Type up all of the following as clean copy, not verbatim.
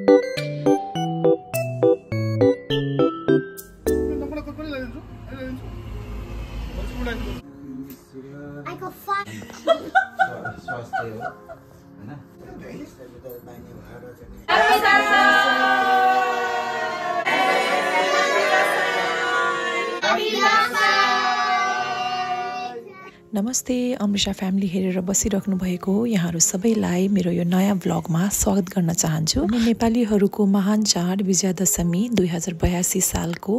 I got fat. स्वास्थ्य हो हैन नमस्ते अमृषा फ्यामिली हेरेर बसिराख्नु भएको यहाँहरु सबैलाई मेरो यो नयाँ भ्लगमा स्वागत गर्न चाहन्छु। अनि नेपालीहरुको महान चाड विजयादशमी 2082 सालको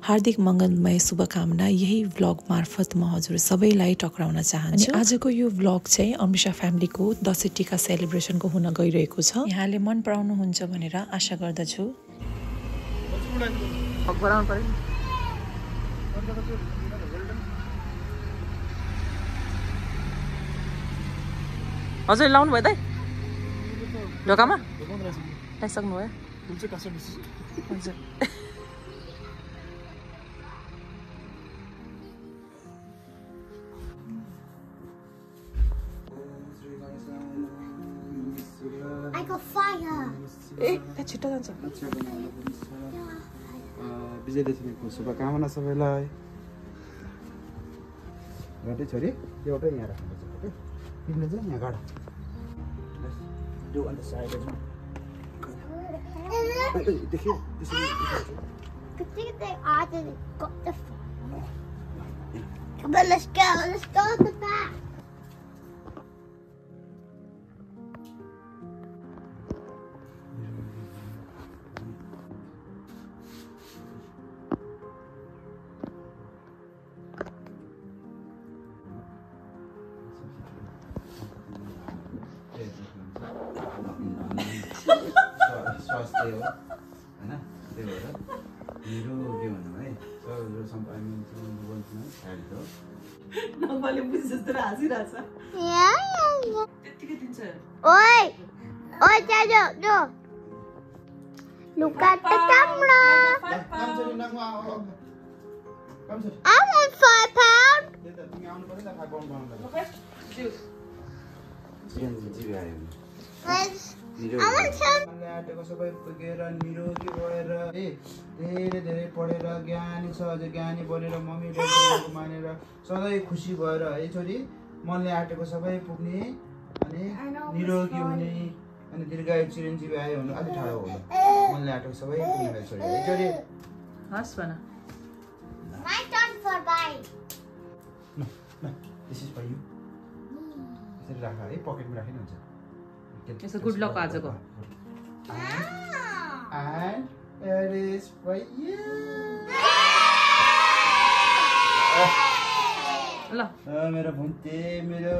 हार्दिक मंगलमय शुभकामना यही भ्लग मार्फत म हजुर सबैलाई टक्राउन चाहन्छु। अनि आजको यो भ्लग चाहिँ अमृषा फ्यामिलीको दशैं टिका सेलिब्रेसनको हुन गइरहेको छ। यहाँले मन पराउनु हुन्छ भनेर आशा गर्दछु। हजुर लाउनु भयो त ढोकामा लाइसक्नु भयो हजुर I got fire. ए त्यहाँ छिटो जान्छ विजयदशमीको शुभकामना सबैलाई गर्दै छोरी एउटा यहाँ राख्नुपर्छ ओके तिमीले चाहिँ यहाँ गाड do on the side as well. देखियो त्यसरी Good thing they already got the fire. Come on, let's go. Let's go to the back. स्वास्थ्य हो हैन त्यही भएर निरोगी भन्नु है सबैले सम्पादन बोल्नु हेल्थ हो नम्बरले बुझ्छ जस्तो हाँसिरहेछ Yeah. त्यतिकै दिन्छ Oi. Oi, Dado. No. Look at the camera. काम चाहिँ नगमा काम चाहिँ I want £5. त्यो त तिमी आउनु पर्यो त खा पाउनु पाउनु जीवी आयो Let's. निरोगी I want some. मनले आटेको सबै पुगेर निरोगी भएर धेरै धेरै पढेर ज्ञानी छ अझ ज्ञानी बनेर मम्मी ड्याडीको मानेर सधैँ खुसी भएर है छोरी मनले आटेको सबै पुग्ने अनि निरोगी हुने अनि दीर्घायु चिरञ्जीवी आयो भने अलि ठाडो हो मनले आटेको सबै पुग्ने भए छोरी है छोरी हस् भन My turn for bite. This is for you यसरी राख है पकेटमा राखिन हुन्छ यसो गुड लक आजको and it is for you ल मेरो भुन्ते मेरो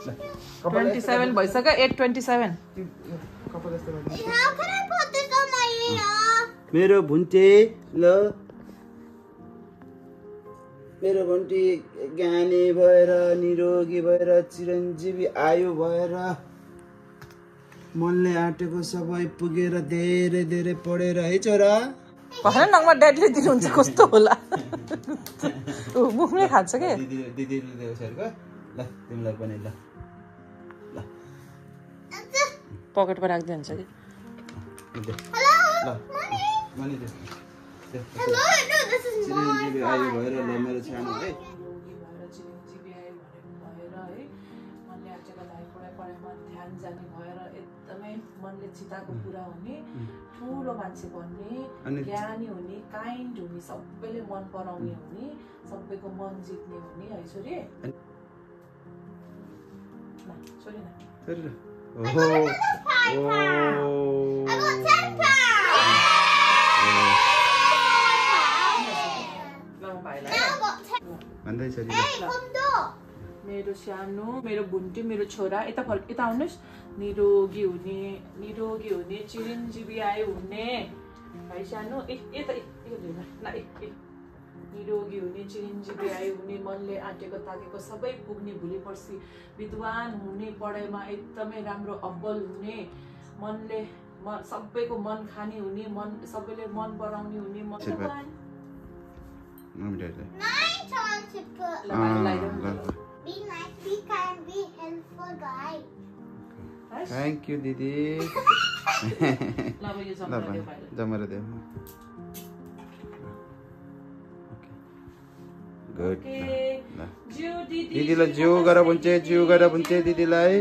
27 भइसक्यो 8:27 कपाल जस्तो लाग्छ How can I put this on my ear? मेरो भुन्टे ल मेरो भुन्टी ज्ञानी भएर निरोगी भएर चिरञ्जीवी आयु भएर मनले आटेको सबै पुगेर धेरै धेरै पढेर है छोरा भन नङमा ड्याडीले दिनुहुन्छ कस्तो होला मुखमै खान्छ के दिदीले दिएको छ ल तिमीलाई पनि ल ल पकेटमा राख्दै हुन्छ कि ल money they Hello, no, this is Chiranjeevi my आयु भएर ल मेरो सानो है निरोगी भएर चिरञ्जीवी आयो भनेको भएर है मनले आचेको लागि पढाइमा ध्यान जाने भएर एकदमै मनले चिताको पुरा हुने ठुलो मान्छे बन्ने ज्ञानी हुने काइन्ड हुने सबैले मन पराउने हुने सबैको मन जित्ने हुने है छोरी ल छोरी न I got another £5. I got £10. Now I got 10. भन्दै छोरी Hey, come door. मेरो सानो मेरो भुन्टी मेरो छोरा यता फर्क यता आउनुहोस् निरोगी हुने चिरञ्जीवी आयो हुने भाइ सानो यता निरोगी हुने चिरञ्जीवी आयो हुने मनले आँटेको ताकेको सबै पुग्ने भोलि पर्सि विद्वान हुने पढाइमा एकदमै राम्रो अब्बल हुने मनले सबैको मन खाने हुने मन सबैले मन पराउने हुने मन mummy ड्याडीले My turn to put. ल Be nice, be kind, be helpful, guys. Thank you दिदी ल अब यो जमाएर देऊ गुड दिदीलाई जिउ गरेर बुन्छे दिदीलाई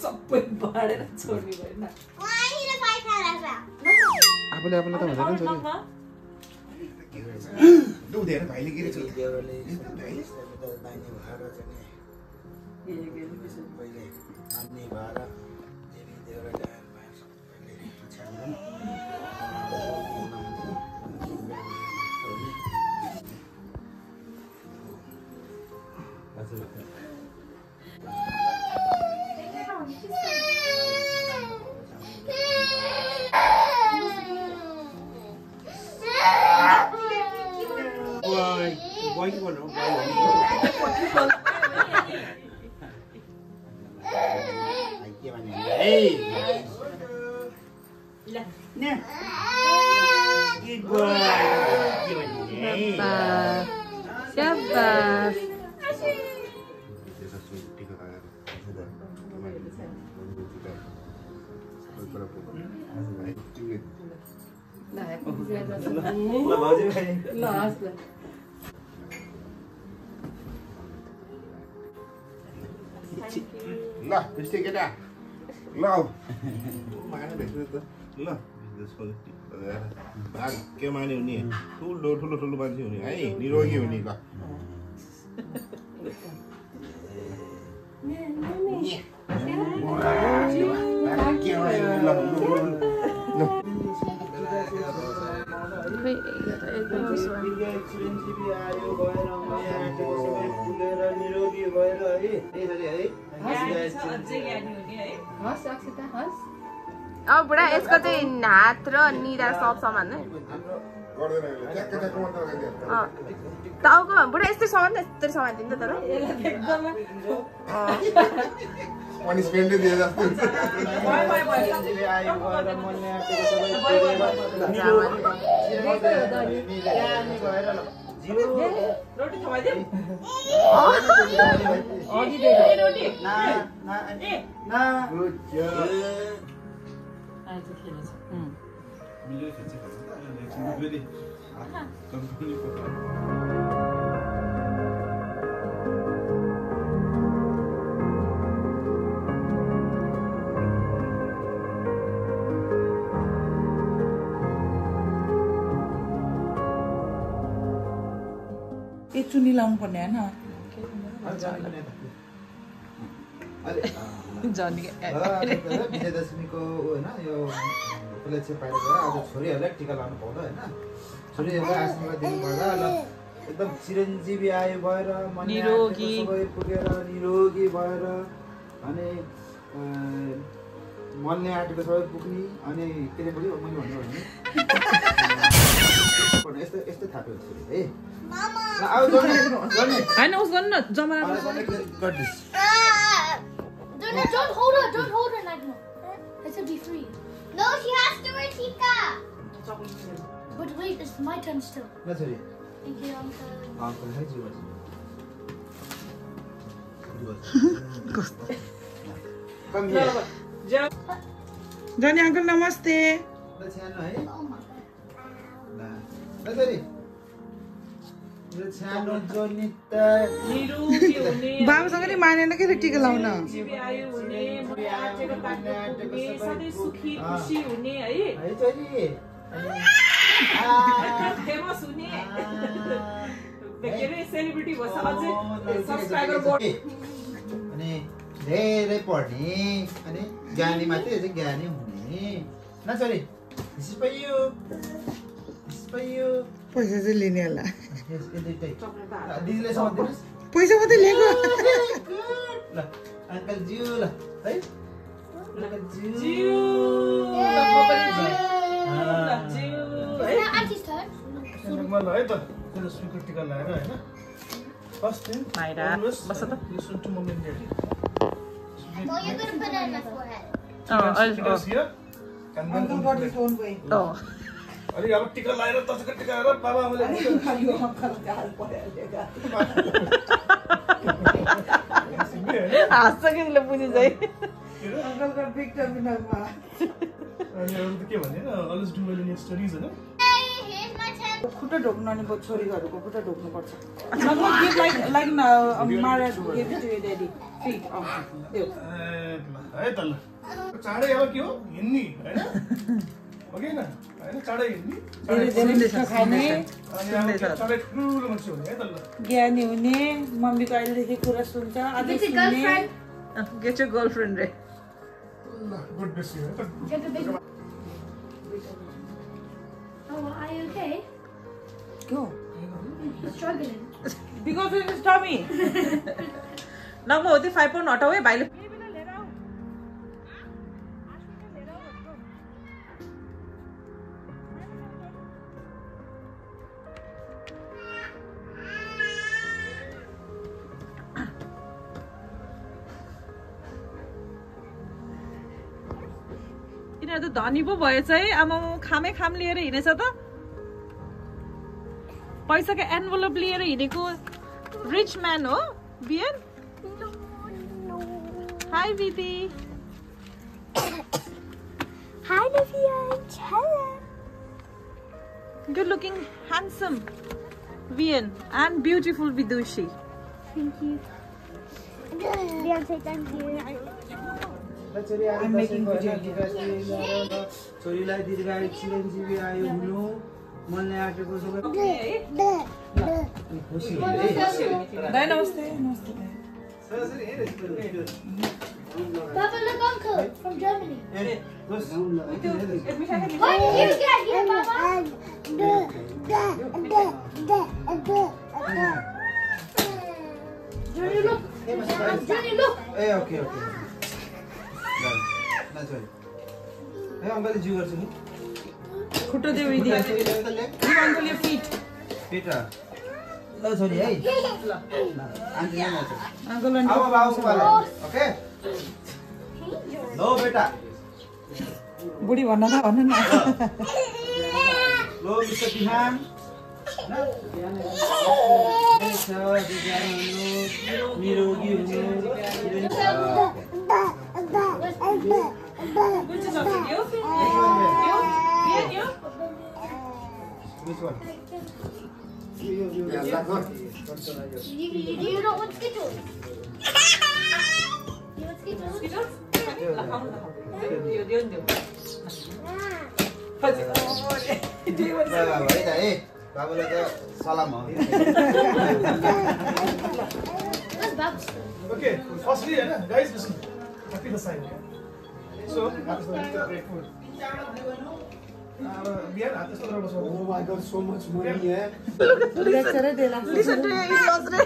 सबै बाडेर छोड्ने भएन आफूले त हुँदैन नि छोरी दुधेर भाइले के रहेछ ल त्यस्तै केटा ल माने भेट्नु त ल भाग के माने हुने ठुलो ठुलो ठुलो मान्छे हुने है निरोगी हुने ल अब बुढा यसको चाहिँ हात र निरा सब सामान है टाउको बुढा यस्तै सामान त यस्तै सामान दिन्छ तर पनिसमेन्टै दिए जस्तो रोटी खवाइदिउँ ये चुनी लाउनु पर्ने हैन विजयदशमीको होइन यो उपलक्ष्य पाएर आज छोरीहरूलाई टिका लाउनु पाउँदा होइन छोरीहरूलाई आशीर्वाद दिनुपर्दा ल एकदम चिरञ्जीवी आयु भएर निरोगी सबै पुगेर निरोगी भएर अनि मनले आँटेको सबै पुग्ने अनि के अरे बोल्यो मैले भन्नु भने यस्तो यस्तो थाप्यो छोरी है हैन उस गर्नु न जमा Don't hold her like no. It should be free. No, she has to wear tika. But wait, it's my turn still. No, sorry. Thank you, Uncle. Uncle, hi, Jiwas. Come here. Johnny uncle namaste. Let's hand no, Oh my God. Nah. No, sorry. बाबुसँग नि मानेन के टिका लाउन अनि धेरै पढ्ने अनि ज्ञानी मात्रै ज्ञानी हुने न छोरी पैसा चाहिँ लिने होला दिदीलाई समात्दिनुहोस् पैसा मात्रै लिएको ल अङ्कल ज्यू ल है Auntie's turn. मलाई है त तेरो स्विको टिका लगाएर हैन फर्स्ट टाइम माइरा बस त listen to mum and daddy Well, you're gonna put it in my forehead. अरे अब टिका लगाएर तसको टिका लगाएर बाबा आमाले हाँस्छ कि उसले बुझिन्छ है अङ्कलको बिग टर्मिनलमा अनि अरू त के भन्ने always do well in your studies हैन खुट्टा ढोक्नु अनि छोरीहरूको खुट्टा ढोक्नुपर्छ लाइक मारा give to your daddy feet है त ल चाँडै अब के हो हिन्नी हैन हो कि हैन चाँडै हिन्नी चाँडै ठुलो मान्छे हुने है त ल ज्ञानी हुने मम्मीको अहिलेदेखि कुरा सुन्छ अझै सुन्ने गेट योर गर्लफ्रेन्ड रे good bless you Oh, are you okay? Go. You're struggling. Because of his tummy. Number होती 5 पाउन्ड हटाऊ है भाइले यिनीहरू त धनी पो भएछ है आमा खामै खाम लिएर हिँडेछ त पैसाको एन्भलप लिएर हिँडेको रिच म्यान हो बियन हाई दिदी Hi, Livia. Hello. good looking handsome Vian and beautiful Vidushi Thank you. Beyonce, thank you. I'm making video. छोरीलाई दीर्घायु चिरञ्जीवी आयो हुनु मनले आँटेको सबै खुसी दाइ नमस्ते नमस्ते Papa, look, uncle from Germany. What did you get here, Papa? Johnny, look. Johnny, look. A okay okay ल छोरी ए अङ्कलले जिउ गर्छु नि खुट्टा देऊ दिदी अङ्कल यो फिट पेटा ल छोरी है ल आन्टी नै छ अङ्कल अब बाबुको पालो ओके लो बेटा बुढी भन्न त भन्नु न लो मिस्टर बिहान निरोगी हुनु Which one? You don't want Skittles? You want Skittles? बाबुलाई त सलाम हो Okay, firstly, guys, listen. Happy the sign. So, that's the great food. We are at this one. Oh my god, so much money, yeah. लेक्चरै देला listen to your in-laws रे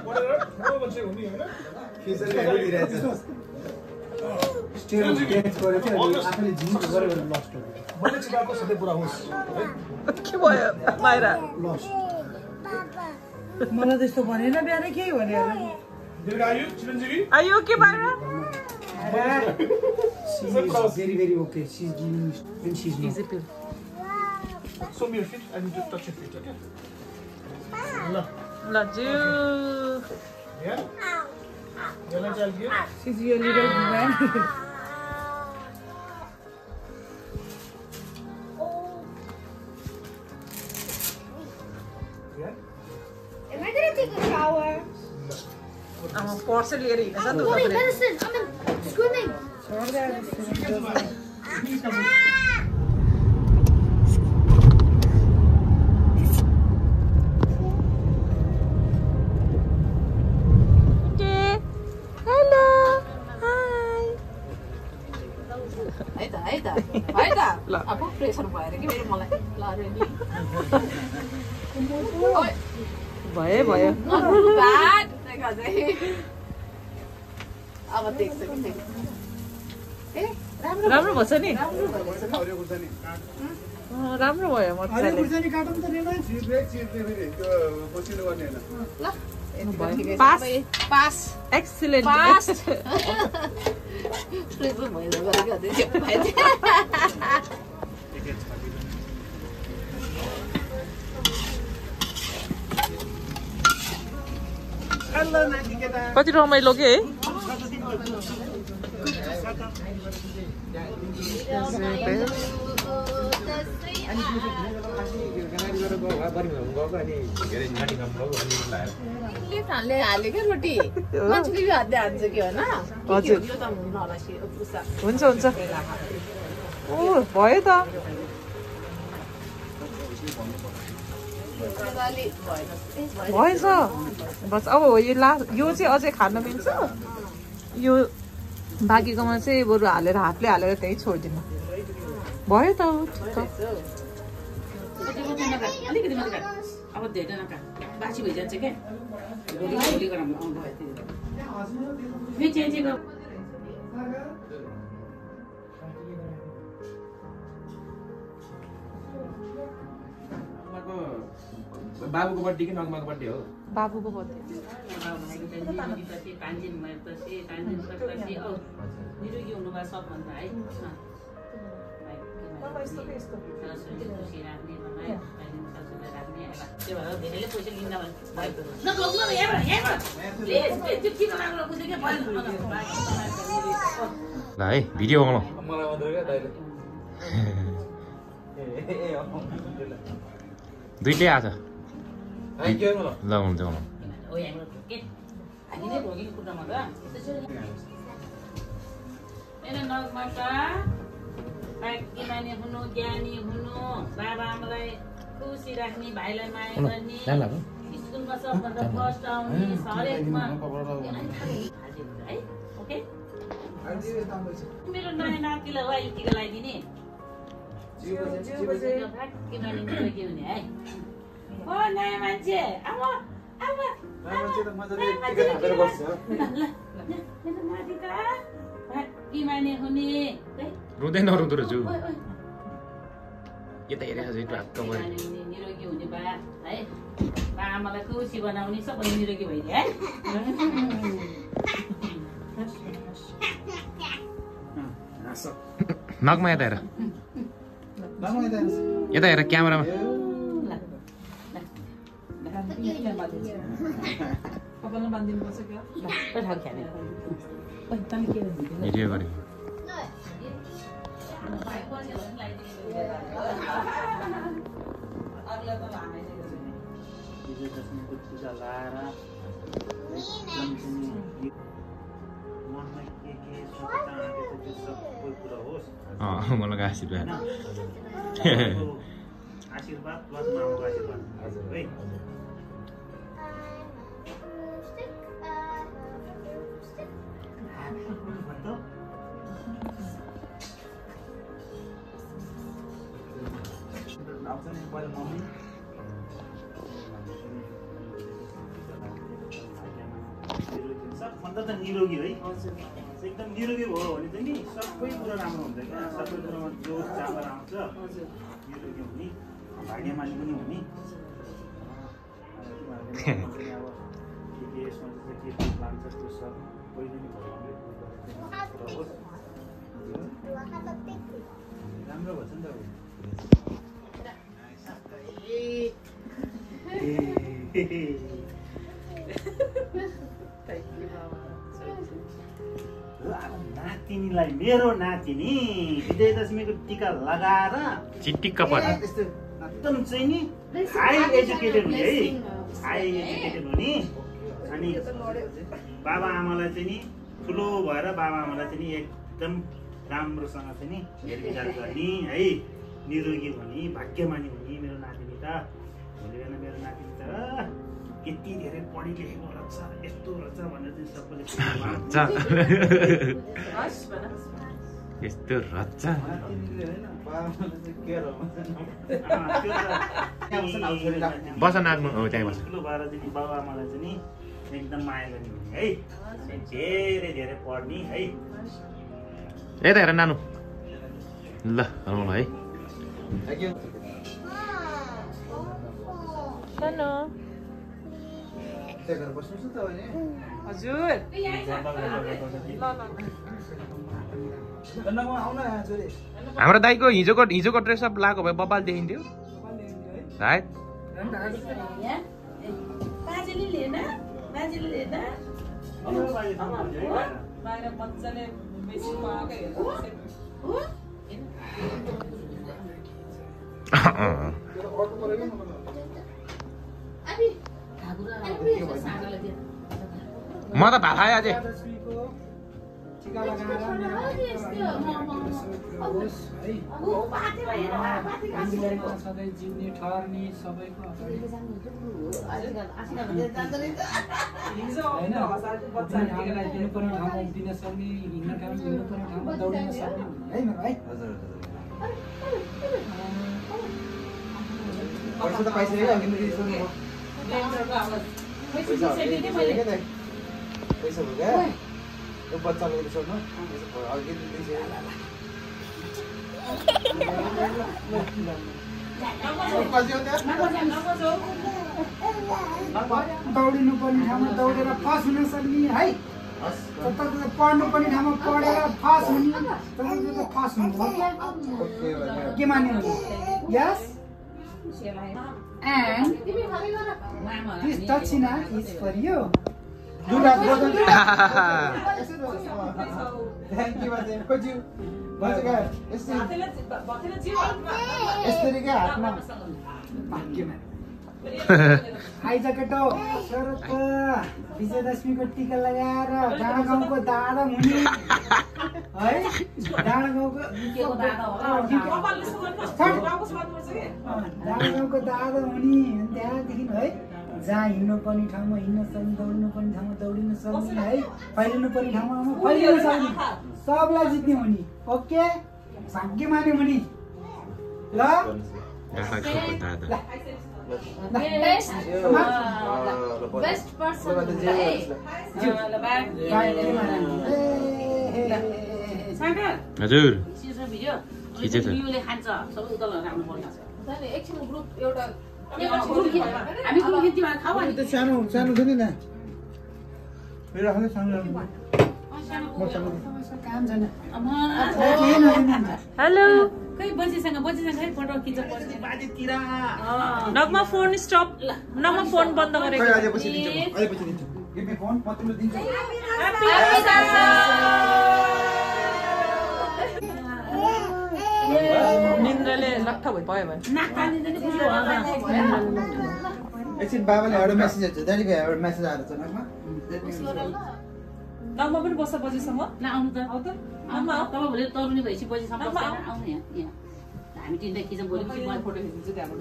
Whatever, how much you need, खिचडी हेरिरहेछ stage get गरेको अनि आफैले gym गरे भने lost हो मैले चिकाएको सधैँ पुरा होस् है के भयो माइरा लस्ट मलाई त्यस्तो भनेन बिहान के भने दीर्घायु चिरञ्जीवी are you okay Myra she is very very okay she is giving when she is not easy pill show me your feet. I need to touch your feet, okay? No. लज्जु Yeah? Yellow child give. She's your little man. Yeah? Am I gonna take a shower? आमा purse लिएर हिँडेछ I'm त going medicine. I'm swimming. अब pressure भएर कि मेरो मलाई भयो भयो अब देख्छ कि ए राम्रो भएछ नि राम्रो भयो मजाले पास पास एक्सिलेन्ट पास कति रमाइलो के है हुन्छ हुन्छ ओ भयो त भएछ बस अब यो यो चाहिँ अझै खान मिल्छ यो बाँकीकोमा चाहिँ बरु हालेर हातले हालेर त्यही छोडिदिनु भयो त अब धेरै नका बासी भइजान्छ क्या भोलि गरम आउँदा भयो बाबुको बर्थडे कि नगमाको बर्थडे हो बाबुको बर्थडे निरोगी हुनुभयो सबभन्दा है धेरैले पैसा लिँदा ल है भिडियो बनाऊ दुईटै आछ ल हुन्छ माने हुनु ज्ञानी हुनु बाबा आमालाई खुसी राख्ने भाइलाई माया गर्ने स्कुलमा सबभन्दा फर्स्ट आउने हरेकमा है ओके मेरो नयाँ नातिलाई वाइटीको लगाइदिने है ओ नयाँ मान्छे आमा आमा माने हुने रुँदै नरुँदो रहेछु यता हेरेको छु निरोगी हुने बा है बा आमालाई खुसी बनाउने सबै निरोगी भइदिए है नगमा यता हेर यता हेर क्यामेरामा भिडियो गरेँ मलाई आशीर्वाद आशीर्वाद प्लस मामाको आशीर्वाद हजुर है सबभन्दा त निरोगी है एकदम निरोगी भयो भने चाहिँ नि सबै कुरा राम्रो हुन्छ क्या सबै कुरामा जोस जाँगर आउँछ निरोगी हुने भाग्यमानी पनि हुने के सोच्छ के लान्छ त्यो सब पहिले नै राम्रो भन्छ नि त नातिनीलाई मेरो नातिनी विजयदशमीको टिका लगाएर चिटिक्का पर्छ एकदम चाहिँ नि हाई एजुकेटेड हुने है हाई एजुकेटेड हुने अनि बाबा आमालाई चाहिँ नि ठुलो भएर बाबा आमालाई चाहिँ नि एकदम राम्रोसँग चाहिँ नि हेरविचार गर्ने है निरोगी हुने भाग्यमानी हुने मेरो नातिनी त भोलि बेला मेरो नातिनी त यति धेरै पढि लेखेको रहेछ यस्तो रहेछ भनेर चाहिँ सबैले यस्तो रच्चा बस नाच्नु हो त्यहीँ बस ठुलो भएर चाहिँ बाबा आमालाई चाहिँ नि एकदम माया गर्ने हुने है धेरै धेरै पढ्ने है यता हेर नानु ल है हजुर हाम्रो दाइको हिजोको ड्रेसअप लगाएको भए बबाल देखिन्थ्यो सायद मान्छेले हेर्दा बाहिर मजाले मेसिनमा आएको म त भात खाएँ अझै सधैँ जिउने ठर्ने सबैको दिनुपर्ने ठाउँमा उभिन सक्ने हिँड्न ठाउँ हिँड्नुपर्ने ठाउँमा दौडिन सक्ने है मेरो भाइ पैसा त पाइसक्यो अघि पैसा भयो क्या बच्चाले सोध्नु अघि दौडिनु पर्ने ठाउँमा दौडेर फर्स्ट हुन सक्ने है पढ्नु पर्ने ठाउँमा पढेर फर्स्ट हुने तपाईँको त फर्स्ट हुनु के मान्यो भने यस and this dachina is for you. Thank you, Bajan. Could you? Bajan, आइज केटो शरद विजयदशमीको टिका लगाएर डाँडा गाउँको दादा मुनि है डाँडा गाउँको दादा मुनि त्यहाँदेखि है जहाँ हिँड्नु पर्ने ठाउँमा हिँड्न सक्ने दौडिनु पर्ने ठाउँमा दौडिन सक्ने है फैलिनु पर्ने ठाउँमा फैलिन सक्ने सबलाई जित्ने हुने ओके भाग्य मान्यो भने ल Best person. हजुर खिचेछ बिउले खान्छ सबै उतल राम्रो पर्छ एकछिन ग्रुप एउटा हामी ग्रुप खिच्यौँ खाऊ अनि त सानो सानो छ नि मेरो हालै सानो हेलो खै बजीसँग खै फोटो खिच्छ बाजेतिर नगमा फोन स्टप नगमा फोन बन्द गरेको अहिले पछि दिन्छु गिभ मी फोन म तिमीलाई दिन्छु निन्द्राले लट्ठ भयो भने एकछिन बाबाले एउटा मेसेज हुन्छ त्यहाँदेखि एउटा मेसेज आएर छ नगमा पनि बस्छ बजीसम्म ल आउनु त आउ त तपाईँ भोलि तरुनी भएपछि बजीसम्म आउनु यहाँ हामी तिनवटा खिचौँ भोलि पछि म फोटो खिच्छु त्यहाँबाट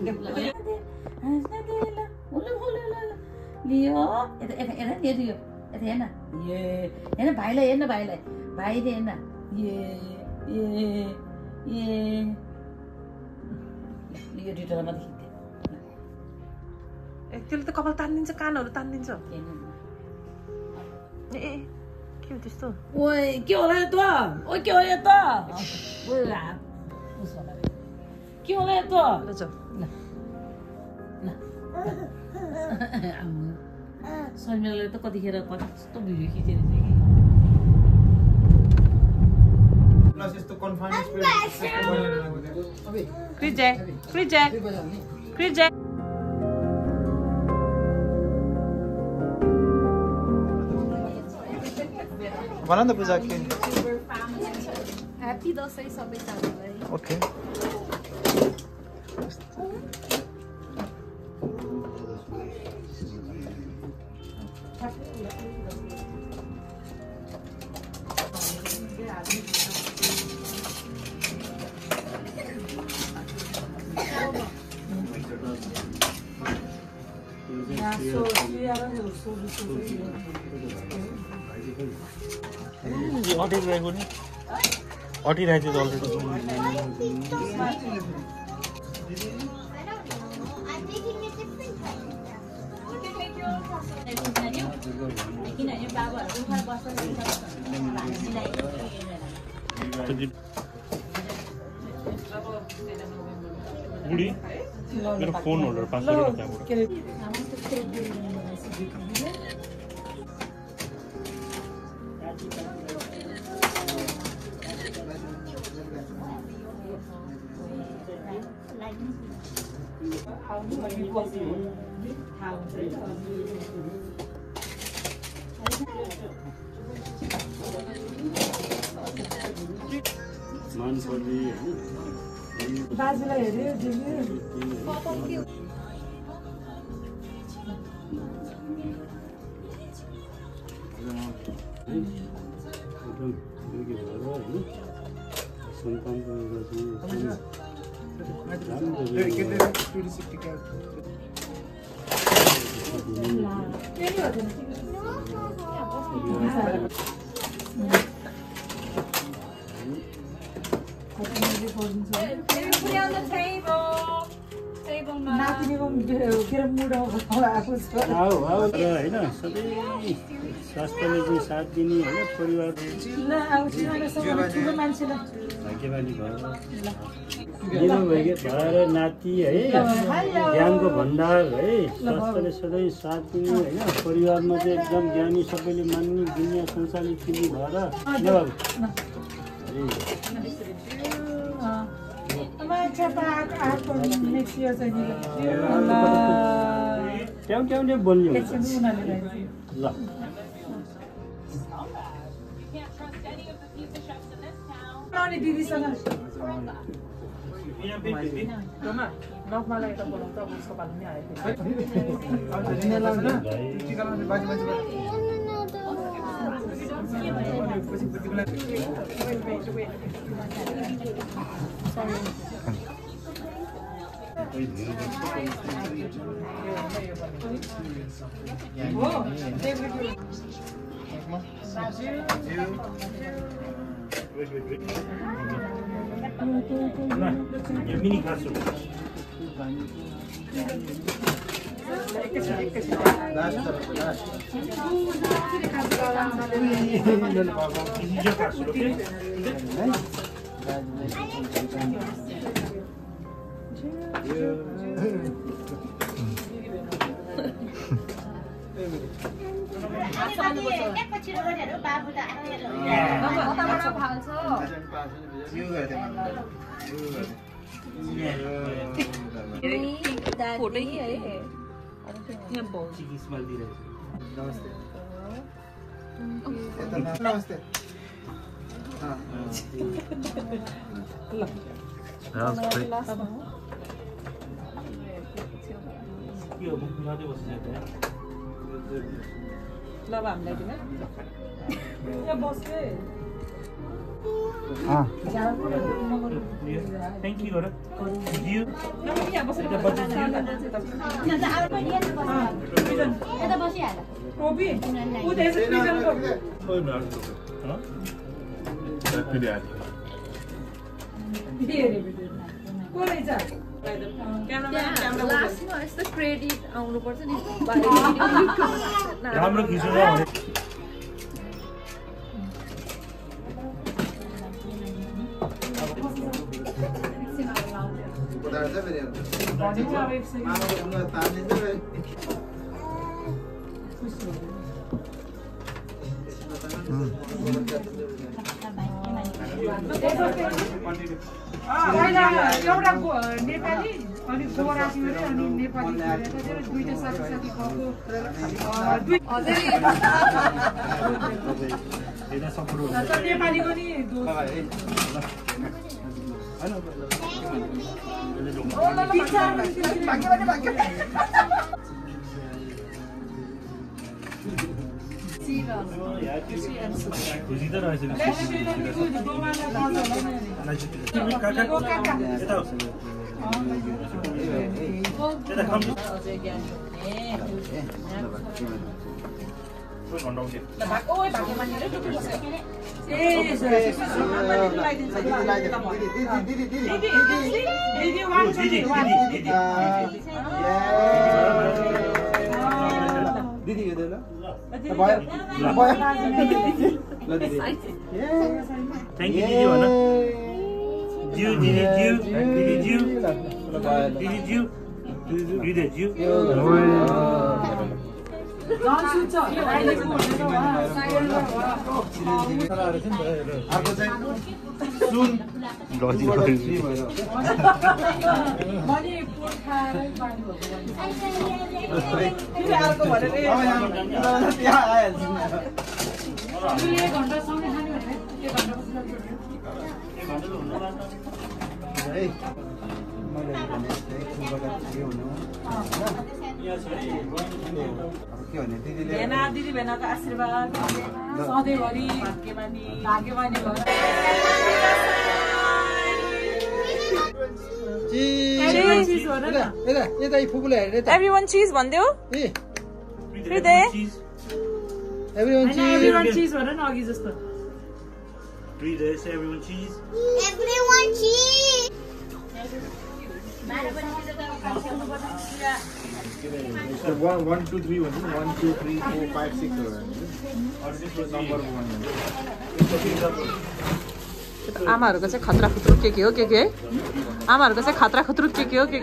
लियो यता हेर्न हेर्न भाइलाई भाइले हेर्न लियो डिटोमा देखिन्थ्यो त्यसले त कपाल तानिदिन्छ कानहरू तानिदिन्छ ए के हो त्यस्तो ओइ के होला यो त के होला यो त के होला यो त शर्मिलाले त कतिखेर कस्तो भिडियो खिचेर प्लस यस्तो कन्फाइन्ड क्रिज भन न पूजा के ह्यापी दशैं सबैजनालाई ओके अटिरहेको नि अटिरहेको थियो अलरेडी बुढी मेरो फोन होल्डर 500 रुपैयाँ मनपर्ने बाजुलाई हेऱ्यो नातिनीको मुड आएको छ होइन सबै स्वास्थ्यले चाहिँ साथ दिने होइन परिवार ठुलो मान्छेलाई भाग्यमानी भएर नाति है ज्ञानको भण्डार है स्वास्थ्यले सधैँ साथ दिने होइन परिवारमा चाहिँ एकदम ज्ञानी सबैले मान्ने दुनियाँ संसारले चिन्ने भएर ट्याउ बोल्ने ल दिदीसँग नफमालाई त बोलाउँछ अब उसको पालो नि आएको मिनी खासो नमस्ते ल हामीलाई किन यहाँ बस्ने थ्याङ्क यू गर क्रेडिट आउनुपर्छ नि राम्रो खिच्नु एउटा नेपाली अनि गोरा अनि नेपाली दुईटा साथी नेपालीको नि खुसी त रहेछ दिदी थ्याङ्क यू दिदी भन ज्यू दिदी ज्यू दिदी ज्यू दिदी ज्यू दिदी ज्यू अर्को चाहिँ सुन है मैले भने फुलबाट के हुनु के भने दिदीले दिदी भेनाको आशीर्वाद सधैँभरि भाग्यमानी Everyone cheese भन्दियो हृदय Everyone cheese भन न अघि जस्तो 3 days everyone cheese. Everyone cheese. So 1 2 3 1 2 3 4 5 6 number 1. आमाहरुको चाहिँ खतरा खुतरु के हो के आमाहरुको चाहिँ खतरा खुतरु के हो के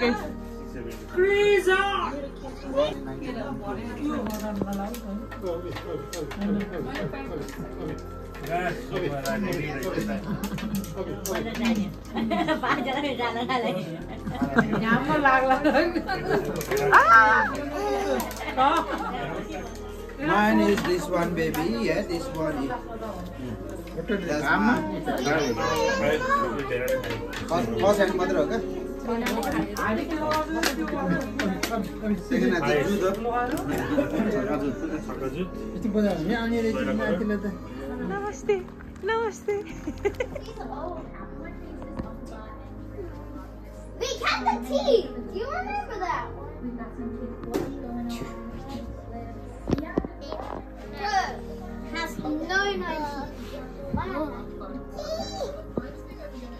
Mine is this one, baby. Yeah, this one. That's mine. First and mother, okay? Second at the Namaste. Namaste. We kept the teeth. Do you remember that? Has no nice.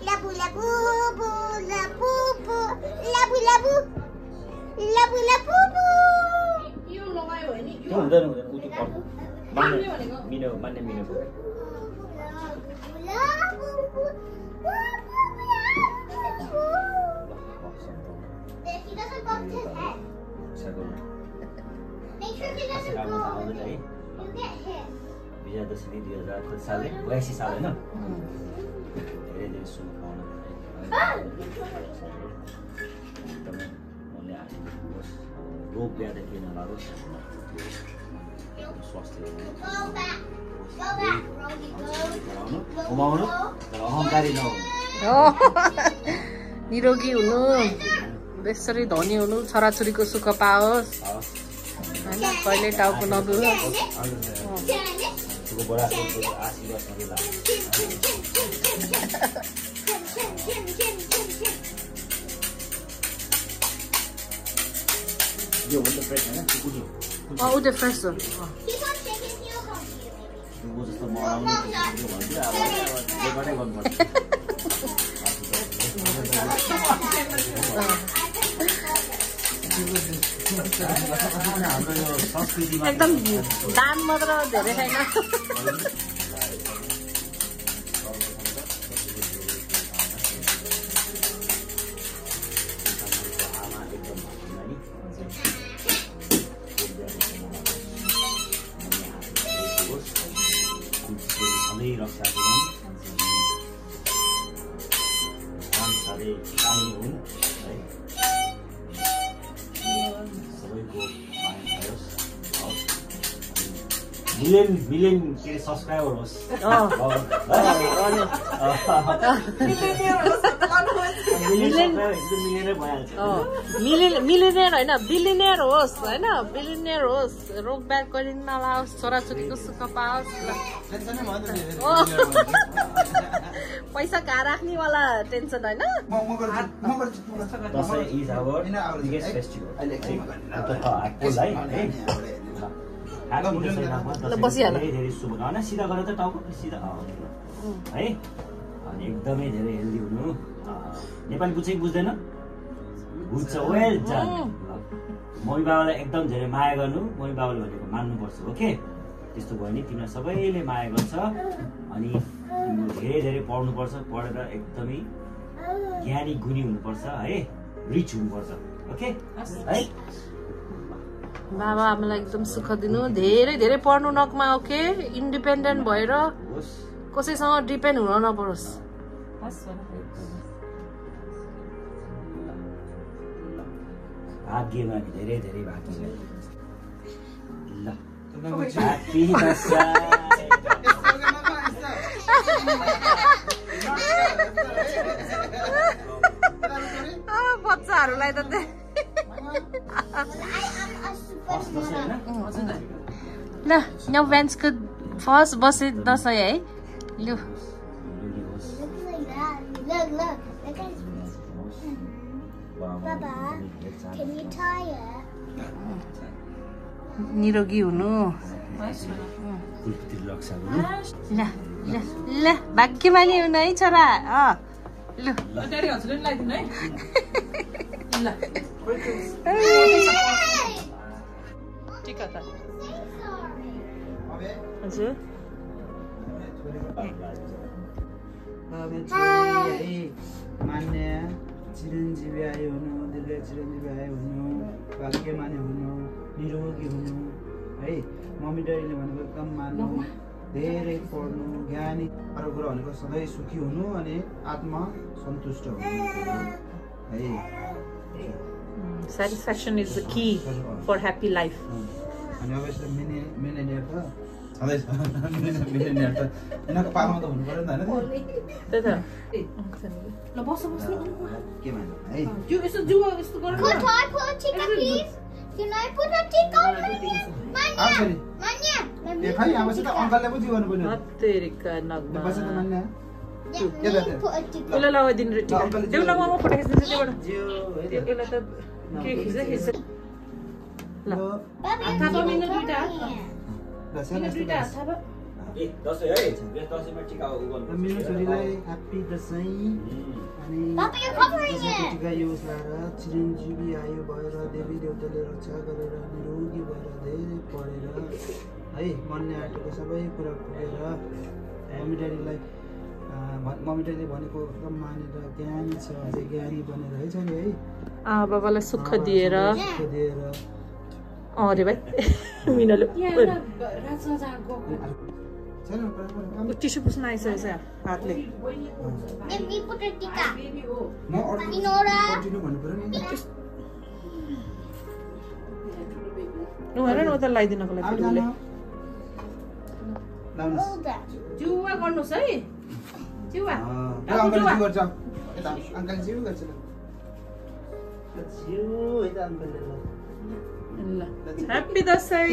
Labu labu bu labu bu labu labu labu labu bu. You know my way. You huँदैन उति पर्नु मिनो मान्ने मिनो If he doesn't bump his head. Make sure he doesn't go. You get hit. Vijayadashami 2000 साल 82 साल हैन धेरै धेरै शुभकामना एकदमै मनले आशीर्वाद दिनुहोस् रोग व्याधि केही नलागोस् स्वास्थ्य घुमाउनु तर अहङ्कारी नहुनु निरोगी हुनु बेसरी धनी हुनु छोराछोरीको सुख पाओस् हैन कहिले टाउको नदुहोस् आशीर्वाद यो हुन्छ फ्रेस हैन कुकुरले उ त फ्रेस हो दुगो जस्तो मराउनु भन्दै अब यसबाटै गर्नुपर्छ एकदम दाम मात्र धेरै छैन मिलियन के सब्स्क्राइबर होस् मिलियनेयर होइन बिलियनेयर होस् होइन बिलियनेयर होस् रोग ब्याग गरि नलाओस् छोराछोरीको सुख पाओस् पैसा कहाँ राख्नेवाला टेन्सन होइन Dashain is our biggest festival धेरै शुभकामना सिधा गरेर त टाउको सिधा है अनि एकदमै धेरै हेल्दी हुनु नेपाली बुझ्छ कि बुझ्दैन बुझ्छ वेल डन मम्मी बाबालाई एकदम धेरै माया गर्नु मम्मी बाबाले भनेको मान्नुपर्छ ओके त्यस्तो भयो नि तिमीलाई सबैले माया गर्छ अनि तिम्रो धेरै धेरै पढ्नुपर्छ पढेर एकदमै ज्ञानी गुणी हुनुपर्छ है रिच हुनुपर्छ ओके है बाबा आमालाई एकदम सुख दिनु धेरै धेरै पढ्नु नकमा ओके इन्डिपेन्डेन्ट भएर कसैसँग डिपेन्ड हुन नपरोस् भाग्यमा धेरै धेरै भाग्य ल ह्यापी दसैँ नौ बेन्चको फर्स्ट बसे दसैँ है लु निरोगी हुनु ल ल ल भाग्यमानी हुनु है छोरा लु टिका त हजुर मान्य चिरञ्जीवी आयो हुनु दीर्घ चिरञ्जीवी आयो हुनु भाग्यमानी हुनु निरोगी हुनु है मम्मी ड्याडीले भनेको एकदम मान्नु धेरै पढ्नु ज्ञानी अरू कुरा भनेको सधैँ सुखी हुनु अनि आत्मा सन्तुष्ट हुनु है satisfaction is the key for happy life अनि अब यसले मिलेनियर त सधैँ मिलेनियर त यिनीहरूको पालमा त हुनु पर्यो नि त होइन त्यही त ल बस बस के भन्नु है जो यसो जुवा यस्तो गर्नु Could I put a chica please? Can I put a chica on Manya? Manya? ए खै अब चाहिँ त अङ्कलले पो दिनु पर्यो हत्तेरिका नगमा बस त मान्ने ल लगाइदिनु रे टिका देउ लगाउनु फोटो खिच्नु चाहिँ त्यसबाट यसलाई त के खिच्छ ल थापा मिल्नु दुईटा थापा ए दसैँ है दसैँमा टिका उ गर्नु मेरो छोरीलाई ह्यापी दसैँ अनि टिका यो सारा चिरञ्जीवी आयो भएर देवी देवताले रक्षा गरेर निरोगी भएर धेरै पढेर है मनले आँटेको सबै कुरा पुगेर मम्मी ड्याडीलाई मम्मी ड्याडीले भनेको एकदम मानेर ज्ञानी छ अझै ज्ञानी बनेर है छ नि है बाबालाई सुख दिएर अरे भाइ मिनले टिस्यु पुस्न आइसकेछ हातले हेर न उता लगाइदिनको लागि जुवा गर्नुहोस् है जुवा happy Dashain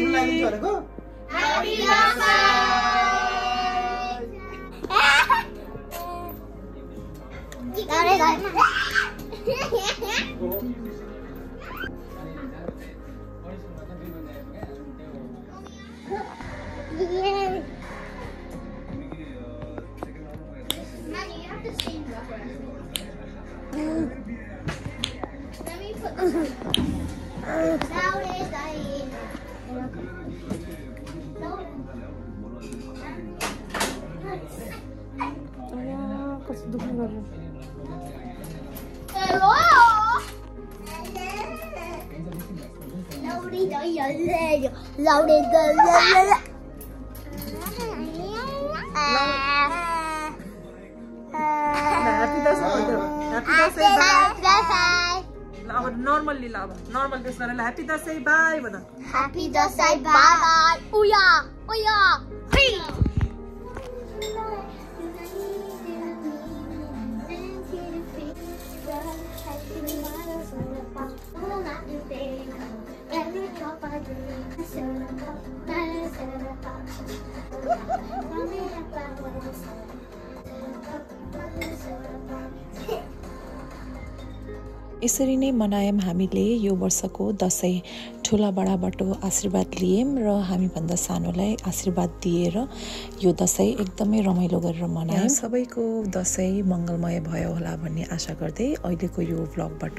normally love normal this garala happy dasai bye bana happy dasai bye uya uya hey यसरी नै मनायौं हामीले यो वर्षको दसैँ ठुला बडाबाट आशीर्वाद लियौं र हामीभन्दा सानोलाई आशीर्वाद दिएर यो दसैँ एकदमै रमाइलो गरेर मनायौं। सबैको दसैँ मङ्गलमय भयो होला भन्ने आशा गर्दै अहिलेको यो भ्लगबाट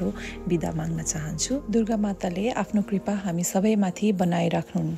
बिदा माग्न चाहन्छु। दुर्गा माताले आफ्नो कृपा हामी सबैमाथि बनाइराख्नुन्।